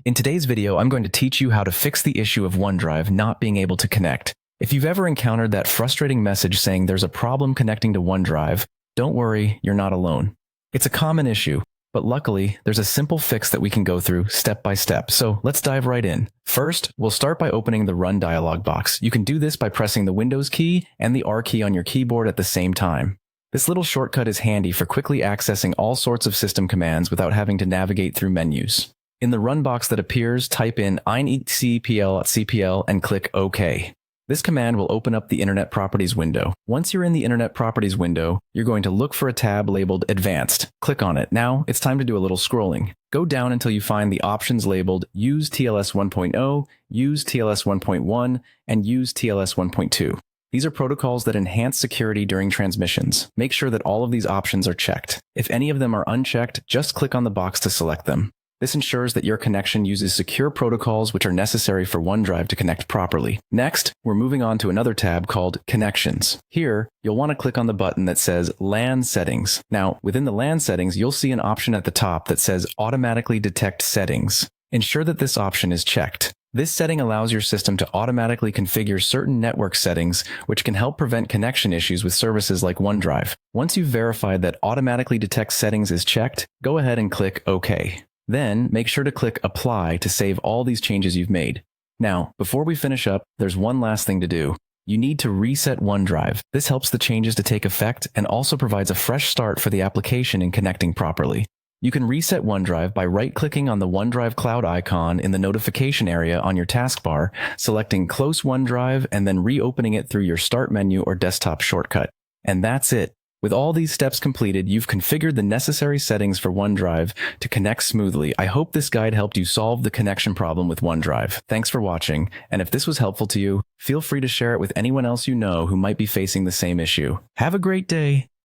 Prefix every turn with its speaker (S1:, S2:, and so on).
S1: In today's video, I'm going to teach you how to fix the issue of OneDrive not being able to connect. If you've ever encountered that frustrating message saying there's a problem connecting to OneDrive, don't worry, you're not alone. It's a common issue, but luckily, there's a simple fix that we can go through step by step, so let's dive right in. First, we'll start by opening the Run dialog box. You can do this by pressing the Windows key and the R key on your keyboard at the same time. This little shortcut is handy for quickly accessing all sorts of system commands without having to navigate through menus. In the Run box that appears, type in inetcpl.cpl and click OK. This command will open up the Internet Properties window. Once you're in the Internet Properties window, you're going to look for a tab labeled Advanced. Click on it. Now, it's time to do a little scrolling. Go down until you find the options labeled Use TLS 1.0, Use TLS 1.1, and Use TLS 1.2. These are protocols that enhance security during transmissions. Make sure that all of these options are checked. If any of them are unchecked, just click on the box to select them. This ensures that your connection uses secure protocols which are necessary for OneDrive to connect properly. Next, we're moving on to another tab called Connections. Here, you'll want to click on the button that says LAN Settings. Now, within the LAN settings, you'll see an option at the top that says Automatically Detect Settings. Ensure that this option is checked. This setting allows your system to automatically configure certain network settings, which can help prevent connection issues with services like OneDrive. Once you've verified that Automatically Detect Settings is checked, go ahead and click OK. Then, make sure to click Apply to save all these changes you've made. Now, before we finish up, there's one last thing to do. You need to reset OneDrive. This helps the changes to take effect and also provides a fresh start for the application in connecting properly. You can reset OneDrive by right-clicking on the OneDrive Cloud icon in the notification area on your taskbar, selecting Close OneDrive, and then reopening it through your Start menu or desktop shortcut. And that's it. With all these steps completed, you've configured the necessary settings for OneDrive to connect smoothly. I hope this guide helped you solve the connection problem with OneDrive. Thanks for watching, and if this was helpful to you, feel free to share it with anyone else you know who might be facing the same issue. Have a great day!